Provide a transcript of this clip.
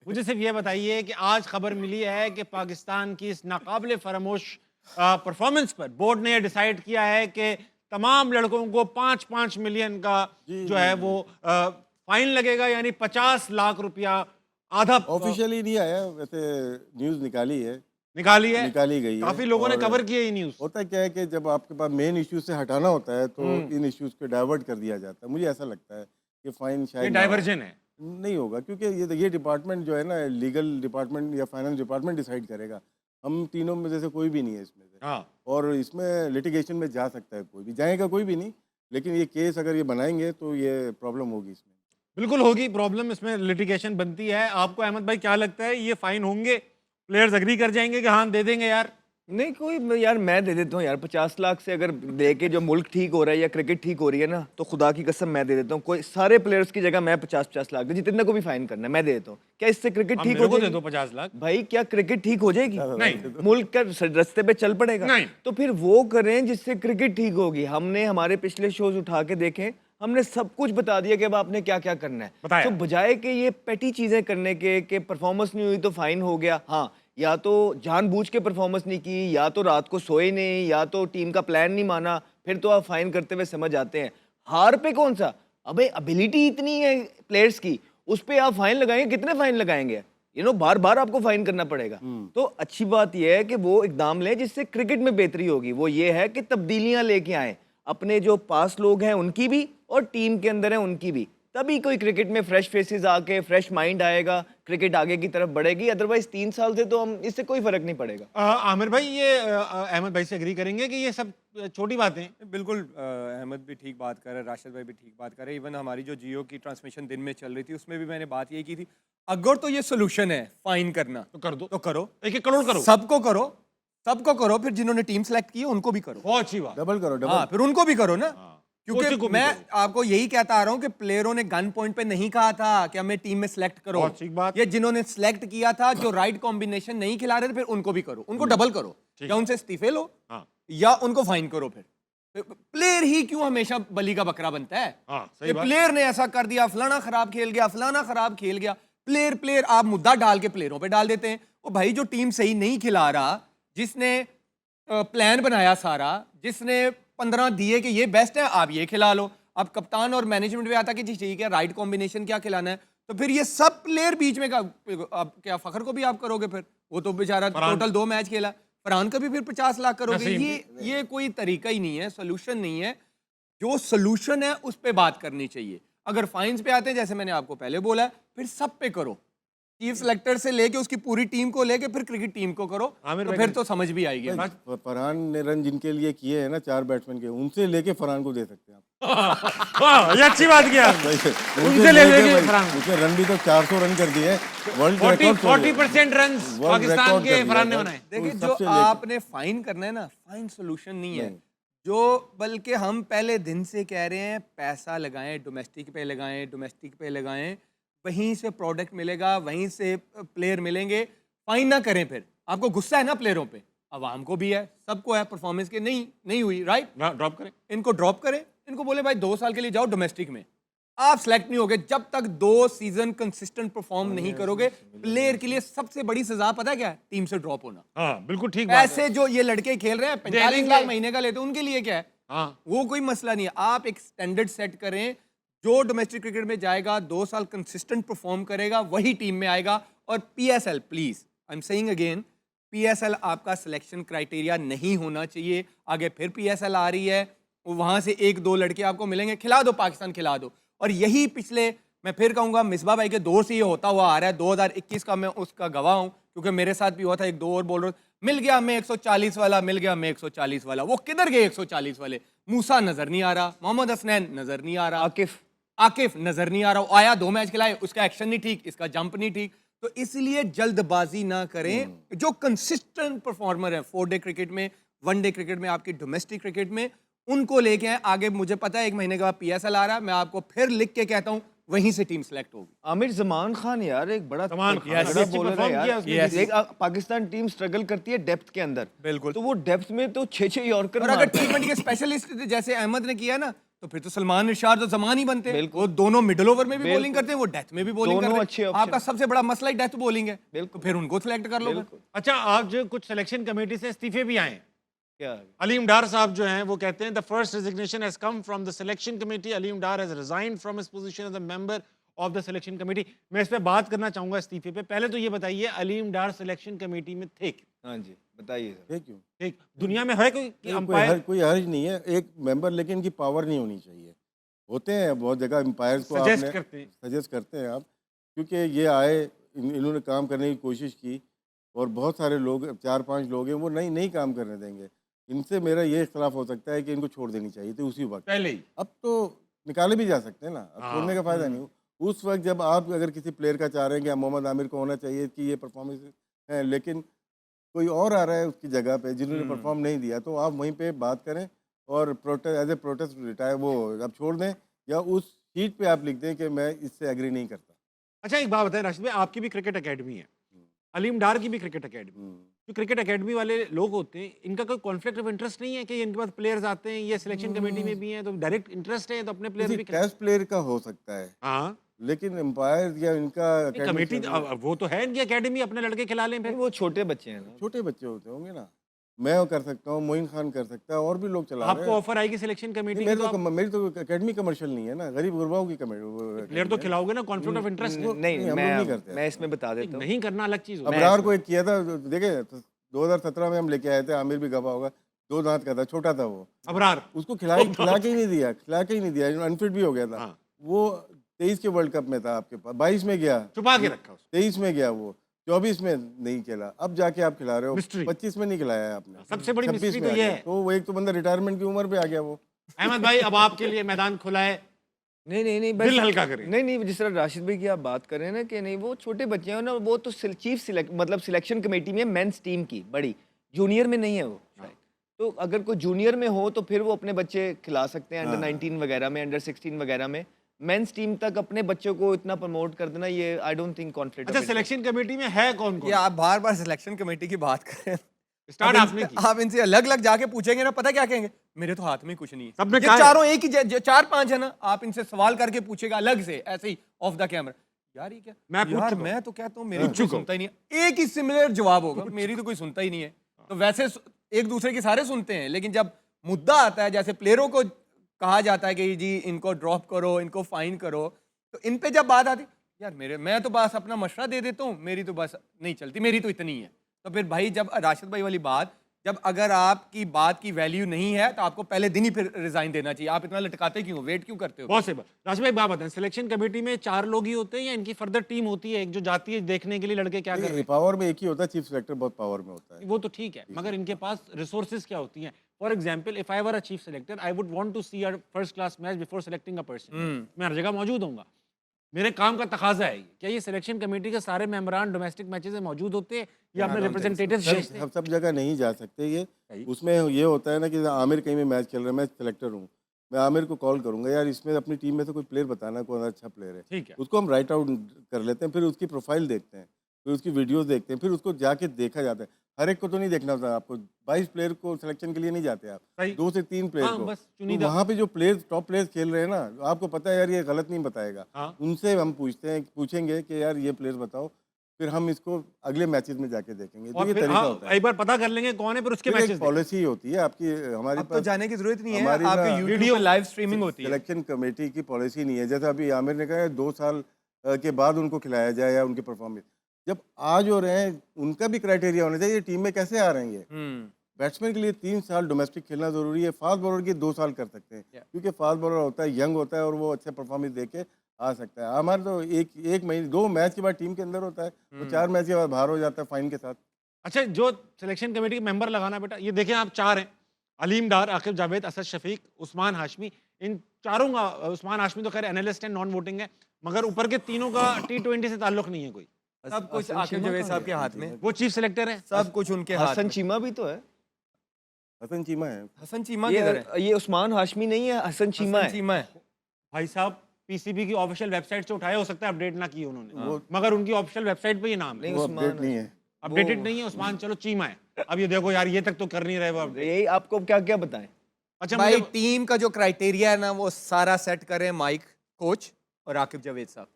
मुझे सिर्फ ये बताइए कि आज खबर मिली है कि पाकिस्तान की इस नाकाबिले फरामोश परफॉर्मेंस पर बोर्ड ने डिसाइड किया है कि तमाम लड़कों को 5-5 मिलियन का जी जो जी है जी वो फाइन लगेगा, यानी 50 लाख रुपया आधा ऑफिशियली नहीं आया, वैसे न्यूज़ निकाली है, निकाली है। निकाली गई है। काफी लोगों ने और कवर की है ये न्यूज। होता क्या है कि जब आपके पास मेन इश्यू से हटाना होता है तो हम्म, इन इश्यूज को डाइवर्ट कर दिया जाता है। मुझे ऐसा लगता है कि फाइन ये शायद ना हो, डाइवर्जन है। नहीं होगा, क्योंकि ये डिपार्टमेंट जो है ना, लीगल डिपार्टमेंट या फाइनेंस डिपार्टमेंट डिसाइड करेगा। हम तीनों में से कोई भी नहीं है इसमें से, हाँ, और इसमें लिटिगेशन में जा सकता है कोई भी, जाएगा कोई भी नहीं, लेकिन ये केस अगर ये बनाएंगे तो ये प्रॉब्लम होगी इसमें। बिल्कुल होगी प्रॉब्लम, इसमें लिटिगेशन बनती है। आपको अहमद भाई क्या लगता है, ये फाइन होंगे? प्लेयर्स अग्री कर जाएंगे कि हाँ दे देंगे यार? नहीं कोई यार, मैं दे देता हूँ यार। 50 लाख से अगर दे के जो मुल्क ठीक हो रहा है या क्रिकेट ठीक हो रही है ना, तो खुदा की कसम मैं दे देता हूँ। कोई सारे प्लेयर्स की जगह मैं 50-50 लाख दे, जितने को भी फाइन करना है मैं दे देता हूँ। क्या इससे क्रिकेट हम ठीक मेरे हो को दे जाएगी? दो 50 लाख। भाई क्या क्रिकेट ठीक हो जाएगी? नहीं। मुल्क का रास्ते पे चल पड़ेगा? नहीं। तो फिर वो करें जिससे क्रिकेट ठीक होगी। हमने हमारे पिछले शोज उठा के देखें, हमने सब कुछ बता दिया कि अब आपने क्या क्या करना है। बताया। तो बजाय कि ये पेटी चीजें करने के परफॉर्मेंस नहीं हुई तो फाइन हो गया, हाँ, या तो जानबूझ के परफॉर्मेंस नहीं की, या तो रात को सोए नहीं, या तो टीम का प्लान नहीं माना, फिर तो आप फाइन करते हुए समझ आते हैं। हार पे कौन सा, अबे एबिलिटी इतनी है प्लेयर्स की, उस पे आप फाइन लगाएंगे? कितने फाइन लगाएंगे? बार बार आपको फाइन करना पड़ेगा। तो अच्छी बात यह है कि वो इकदाम लें जिससे क्रिकेट में बेहतरी होगी। वो ये है कि तब्दीलियां लेके आए, अपने जो पास लोग हैं उनकी भी और टीम के अंदर है उनकी भी, तभी कोई क्रिकेट में फ्रेश फेसेस आके फ्रेश माइंड आएगा, क्रिकेट आगे की तरफ बढ़ेगी। अदरवाइज 3 साल से तो हम इससे कोई फर्क नहीं पड़ेगा। आमिर भाई, ये अहमद भाई से एग्री करेंगे कि ये सब छोटी बातें हैं? बिल्कुल अहमद भी ठीक बात कर रहे हैं, राशिद भाई भी ठीक बात कर रहे हैं। इवन हमारी जो जियो की ट्रांसमिशन दिन में चल रही थी उसमें भी मैंने बात यही की थी, अगर तो ये सोल्यूशन है फाइन करना तो कर दो, तो करो, 1-1 करोड़ करो, सबको करो, सबको करो, फिर जिन्होंने टीम सेलेक्ट की है उनको भी करो। बहुत अच्छी बात। डबल करो, हाँ, डबल। फिर उनको भी करो ना। उसी को क्योंकि भी मैं करो। आपको यही कहता आ रहा हूँ कि प्लेयरों ने गन पॉइंट पे नहीं कहा था कि हमें टीम में सिलेक्ट करो। बहुत ठीक बात। ये जिन्होंने सिलेक्ट किया था, जो राइट कॉम्बिनेशन नहीं खिला रहे थे, फिर उनको भी करो, उनको डबल करो, या उनसे इस्तीफे लो, हाँ। या उनको फाइन करो। फिर प्लेयर ही क्यों हमेशा बली का बकरा बनता है? हाँ, सही कि बात। प्लेयर ने ऐसा कर दिया, फलाना खराब खेल गया, फलाना खराब खेल गया। प्लेयर आप मुद्दा डाल के प्लेयरों पे डाल देते हैं। वो भाई जो टीम सही नहीं खिला रहा, जिसने प्लान बनाया सारा, जिसने 15 दिए कि ये बेस्ट है, आप ये खिला लो। अब कप्तान और मैनेजमेंट भी आता कि जी ठीक है, राइट कॉम्बिनेशन क्या खिलाना है, तो फिर ये सब प्लेयर बीच में अब क्या फखर को भी आप करोगे? फिर वो तो बेचारा टोटल 2 मैच खेला, फरहान का भी फिर 50 लाख करोगे? नसीम। ये कोई तरीका ही नहीं है, सोल्यूशन नहीं है। जो सोल्यूशन है उस पे बात करनी चाहिए। अगर फाइन्स पे आते हैं, जैसे मैंने आपको पहले बोला, फिर सब पे करो, चीफ सेलेक्टर से लेके उसकी पूरी टीम को लेके फिर क्रिकेट टीम को करो, आमिर तो भाई फिर तो समझ भी आएगी। फरहान ने रन जिनके लिए किए हैं ना, 4 बैट्समैन के, उनसे लेके फरहान को दे सकते हैं आप। वाह, ये अच्छी बात किया आपने। उनसे ले लेके लेके भाई, फरहान को। उसने रन भी तो 400 रन कर दिए हैं, world 40% run world Pakistan record के कर दिया फरहान ने था। बनाए। देखिए, उन जो सबसे लेके- आपने फाइन करना है ना, फाइन सोल्यूशन नहीं है। जो बल्कि हम पहले दिन से कह रहे हैं, पैसा लगाएं, डोमेस्टिक पे लगाएं, डोमेस्टिक पे लगाएं, वहीं से प्रोडक्ट मिलेगा, वहीं से प्लेयर मिलेंगे। फाइन ना करें। फिर आपको गुस्सा है ना प्लेयरों पे, अवाम को भी है, सबको है, परफॉर्मेंस के नहीं हुई, राइट, ड्रॉप करें। इनको ड्रॉप करें, इनको बोले भाई 2 साल के लिए जाओ डोमेस्टिक में। आप सेलेक्ट नहीं होगे जब तक 2 सीजन कंसिस्टेंट परफॉर्म नहीं करोगे। प्लेयर के लिए सबसे बड़ी सजा पता है क्या है? टीम से ड्रॉप होना। हाँ, बिल्कुल ठीक बात है। ऐसे जो ये लड़के खेल रहे हैं 45 देंगे। लाख महीने का लेते हैं, उनके लिए क्या है? हाँ, वो कोई मसला नहीं है। आप एक स्टैंडर्ड सेट करें, जो डोमेस्टिक क्रिकेट में जाएगा, 2 साल कंसिस्टेंट परफॉर्म करेगा, वही टीम में आएगा। और PSL, please I am saying again, PSL आपका सिलेक्शन क्राइटेरिया नहीं होना चाहिए। आगे फिर पीएसएल आ रही है, वहां से 1-2 लड़के आपको मिलेंगे, खिला दो, पाकिस्तान खिला दो। और यही पिछले, मैं फिर कहूंगा, मिसबा भाई के दौर से ये होता हुआ आ रहा है। 2021 का मैं उसका गवाह हूं, क्योंकि मेरे साथ भी हुआ था। 1-2 और बॉलर मिल गया हमें 140 वाला, मिल गया हमें 140 वाला। वो किधर गए 140 वाले? मूसा नजर नहीं आ रहा, मोहम्मद हसनैन नजर नहीं आ रहा, आकिफ नजर नहीं आ रहा। वो आया, 2 मैच खिलाए, उसका एक्शन नहीं ठीक, इसका जंप नहीं ठीक। तो इसलिए जल्दबाजी ना करें। जो कंसिस्टेंट परफॉर्मर है 4 डे क्रिकेट में, 1 डे क्रिकेट में, आपकी डोमेस्टिक क्रिकेट में, उनको लेके आए। आगे मुझे पता है 1 महीने के बाद पीएसएल आ रहा है, मैं आपको फिर लिख के कहता हूं, वहीं से टीम सेलेक्ट होगी। आमिर जमान खान यार एक बड़ा जमान खान, बड़ा अच्छी बॉलर है perform किया यार। उसने। Yes. देख, पाकिस्तान टीम स्ट्रगल करती है डेप्थ के अंदर, बिल्कुल। तो वो डेप्थ में तो 6-6 यॉर्कर और अगर मारता है। टी20 के स्पेशलिस्ट जैसे अहमद ने किया ना, तो फिर तो सलमान इरशाद और जमान ही बनते हैं। वो दोनों मिडिल ओवर में भी बॉलिंग करते हैं, वो डेथ में भी बॉलिंग दोनों करते अच्छे हैं। option आपका सबसे बड़ा मसला ही डेथ बॉलिंग है, तो फिर उनको सिलेक्ट कर लो। अच्छा, आज कुछ सिलेक्शन कमेटी से इस्तीफे भी आए हैं। क्या अलीम डार साहब जो हैं वो कहते हैं the first resignation has come from the selection committee. Aleem Dar has resigned from his position as a member of the selection committee. मैं इस पे बात करना चाहूंगा इस्तीफे पे। पहले तो ये बताइए, अलीम डार सिलेक्शन कमेटी में थे क्यों? हाँ जी बताइए सर। है क्यों? ठीक, दुनिया में है कोई कोई अंपायर? कोई हर्ज नहीं है एक मेंबर, लेकिन इनकी पावर नहीं होनी चाहिए। होते हैं बहुत जगह एम्पायर्स को सजेस्ट आपने करते हैं। सजेस्ट करते हैं आप, क्योंकि ये आए इन्होंने काम करने की कोशिश की और बहुत सारे लोग 4-5 लोग हैं वो नहीं काम करने देंगे। इनसे मेरा ये इख्तलाफ हो सकता है कि इनको छोड़ देनी चाहिए थी उसी वक्त। पहले ही अब तो निकाले भी जा सकते हैं ना, अब हाँ, छोड़ने का फायदा नहीं। उस वक्त जब आप अगर किसी प्लेयर का चाह रहे हैं कि मोहम्मद आमिर को होना चाहिए कि ये परफॉर्मेंस है, लेकिन कोई और आ रहा है उसकी जगह पे जिन्होंने परफॉर्म नहीं दिया, तो आप वहीं पे बात करें और protest as a protest retire वो आप छोड़ दें, या उस शीट पे आप लिख दें कि मैं इससे एग्री नहीं करता। अच्छा, एक बात बताएं राशिद भाई, आपकी भी क्रिकेट एकेडमी है, अलीम डार की भी क्रिकेट एकेडमी। जो क्रिकेट एकेडमी वाले लोग होते हैं, इनका कोई कॉन्फ्लिक्ट ऑफ इंटरेस्ट नहीं है कि इनके पास प्लेयर्स आते हैं, ये सिलेक्शन कमेटी में भी हैं, तो डायरेक्ट इंटरेस्ट है तो अपने प्लेयर भी टेस्ट प्लेयर का हो सकता है, हाँ, लेकिन एम्पायर या इनका कमेटी वो तो है इनकी एकेडमी, अपने लड़के खिला लें फिर। वो छोटे बच्चे हैं ना। छोटे बच्चे होते होंगे ना। मैं कर सकता हूँ, मोइन खान कर सकता है, और भी लोग चला रहे आपको हैं। ऑफर आएगी सिलेक्शन कमेटी की मेरी तो आप मेरी तो एकेडमी कमर्शियल नहीं है ना, गरीब गुरबाओं की प्लेयर तो खिलाओगे ना, कॉन्फ्लिक्ट ऑफ इंटरेस्ट नहीं हम लोग नहीं मैं करते मैं इसमें बता देता हूँ। नहीं करना अलग चीज होती है। अबरार को एक किया था, देखे 2017 में हम लेके आए थे, आमिर भी गवा होगा, 2 दांत का था, छोटा था वो, अबरार उसको खिला के ही नहीं दिया, अनफिट भी हो गया था। हाँ। वो 23 के वर्ल्ड कप में था, आपके पास 22 में गया, छुपा के रखा उसको। 23 में गया, वो 24 में नहीं खेला, अब जाके आप खिला रहे हो, Mystery। 25 में नहीं खिलाया है आपने, सबसे बड़ी 26 mystery में तो आ ये गया। है। तो वो एक तो बंदा रिटायरमेंट की उम्र पे आ गया वो। अहमद भाई, अब आपके लिए मैदान खुला है, नहीं बस दिल हल्का करें। नहीं जिस तरह राशिद भाई की आप बात कर रहे हैं ना कि नहीं वो छोटे बच्चे हैं ना, वो तो चीफ सिलेक्ट मतलब सिलेक्शन कमेटी में मेंस टीम की बड़ी, जूनियर में नहीं है वो शायद। तो अगर कोई जूनियर में हो तो फिर वो अपने बच्चे खिला सकते हैं, अंडर 19 वगैरह में, अंडर 16 वगैरह में। मेंस टीम तक अपने बच्चों को इतना प्रमोट कर देना, ये आई डोंट थिंक कॉन्फ्लिक्ट। अच्छा, सिलेक्शन कमेटी में है कौन ये कौन? आप बार बार सिलेक्शन कमेटी की बात करें, स्टार्ट अब आपने इनसे- की। आप इनसे अलग अलग जाके पूछेंगे ना, पता क्या कहेंगे, मेरे तो हाथ में कुछ नहीं है। सबने ये कहा है। चारों एक ही 4-5 है ना, आप इनसे सवाल करके पूछेगा अलग से, ऐसे ही ऑफ द कैमरा, यार ये क्या, मैं पूछ यार चुका हूं। मैं तो कहता हूँ मेरी तो कोई सुनता ही नहीं है, एक ही सिमिलर जवाब होगा, मेरी तो कोई सुनता ही नहीं है। तो वैसे एक दूसरे के सारे सुनते हैं, लेकिन जब मुद्दा आता है, जैसे प्लेयरों को कहा जाता है कि जी इनको ड्रॉप करो, इनको फाइन करो, तो इन पे जब बात आती, यार मैं तो बस अपना मशवरा दे देता हूँ, मेरी तो बस नहीं चलती, मेरी तो इतनी है। तो फिर भाई, जब राशिद भाई वाली बात, जब अगर आपकी बात की वैल्यू नहीं है तो आपको पहले दिन ही फिर रिजाइन देना चाहिए। आप इतना लटकाते क्यों, वेट क्यों करते हो? पॉसिबल। राशिद भाई बात बताएं, सिलेक्शन कमेटी में 4 लोग ही होते हैं या इनकी फर्दर टीम होती है, एक जो जाती है देखने के लिए लड़के क्या कर रहे हैं? पावर में एक ही होता है, चीफ सेलेक्टर बहुत पावर में होता है। वो तो ठीक है, मगर इनके पास रिसोर्सेज क्या होती हैं? For example, if I were a chief selector, I would want to see a first class match before selecting a person. मैं हर जगह मौजूद होऊंगा, मेरे काम का तकाजा है। क्या ये सिलेक्शन कमेटी के सारे मेंबरान डोमेस्टिक मैचेस में मौजूद होते हैं या अपने रिप्रेजेंटेटिव्स भेजते हैं? सब जगह नहीं जा सकते ये। उसमें ये होता है ना कि आमिर कहीं में मैच खेल रहा है, मैं सेलेक्टर हूँ, मैं आमिर को कॉल करूंगा, यार इसमें अपनी टीम में से कोई प्लेयर बताना, कौन अच्छा प्लेयर है। ठीक है। उसको हम राइट आउट कर लेते हैं, फिर उसकी प्रोफाइल देखते हैं, फिर उसकी वीडियोस देखते हैं, फिर उसको जाके देखा जाता है। हर एक को तो नहीं देखना होता आपको, 22 प्लेयर को सिलेक्शन के लिए नहीं जाते आप, सही। 2 से 3 प्लेयर हाँ, को। बस तो चुनिंदा। वहाँ पे जो प्लेयर टॉप प्लेयर्स खेल रहे हैं ना, आपको पता है यार ये गलत नहीं बताएगा, हाँ। उनसे हम पूछेंगे कि यार ये प्लेयर बताओ, फिर हम इसको अगले मैचेस में जाके देखेंगे। तो और ये फिर तरीका हाँ, होता है। एक बार पता कर लेंगे कौन है, फिर उसके फिर एक मैचेस पॉलिसी होती है आपकी, हमारे अब तो पास जाने की जरूरत नहीं है, हमारी ना आपके यूट्यूब पे लाइव स्ट्रीमिंग होती है। सिलेक्शन कमेटी की पॉलिसी नहीं है। जैसे अभी आमिर ने कहा 2 साल के बाद उनको खिलाया जाए या उनकी परफॉर्मेंस, जब आ जो रहे हैं उनका भी क्राइटेरिया होना चाहिए, टीम में कैसे आ रहे हैं ये। बैट्समैन के लिए 3 साल डोमेस्टिक खेलना जरूरी है, फास्ट बॉलर के 2 साल कर सकते हैं, क्योंकि फास्ट बॉलर होता है, यंग होता है और वो अच्छा परफॉर्मेंस दे के आ सकता है। हमारे तो एक महीने 2 मैच के बाद टीम के अंदर होता है, वो 4 मैच के बाद बाहर हो जाता है फाइन के साथ। अच्छा, जो सिलेक्शन कमेटी के मेंबर लगाना बेटा, ये देखें आप 4 हैं, अलीम डार, आकिब जावेद, असद शफीक, उस्मान हाशमी। इन चारों का, उस्मान हाशमी तो खैर एनालिस्ट है, नॉन वोटिंग है, मगर ऊपर के तीनों का T20 से ताल्लुक नहीं है कोई। सब कुछ आकिब जावेद साहब के हाथ में, वो चीफ सेलेक्टर है। सब कुछ उनके हाथ हसन में। चीमा भी तो है। हसन चीमा है। हसन चीमा किधर है? ये उस्मान हाशमी नहीं है, हसन चीमा हसन है। चीमा है। भाई साहब, पीसीबी की ऑफिशियल वेबसाइट से उठाया, हो सकता है अपडेट ना की उन्होंने, मगर उनकी ऑफिशियल वेबसाइट पे ये नाम है। नहीं वो उस्मान अपडेट नहीं है। अपडेटेड नहीं है उस्मान, चलो चीमा है। अब ये देखो यार, ये तक तो कर नहीं रहे वो update। यही आपको क्या क्या बताएं। अच्छा भाई मुझे टीम का जो क्राइटेरिया है ना वो सारा सेट करें माइक कोच और आकिब जावेद साहब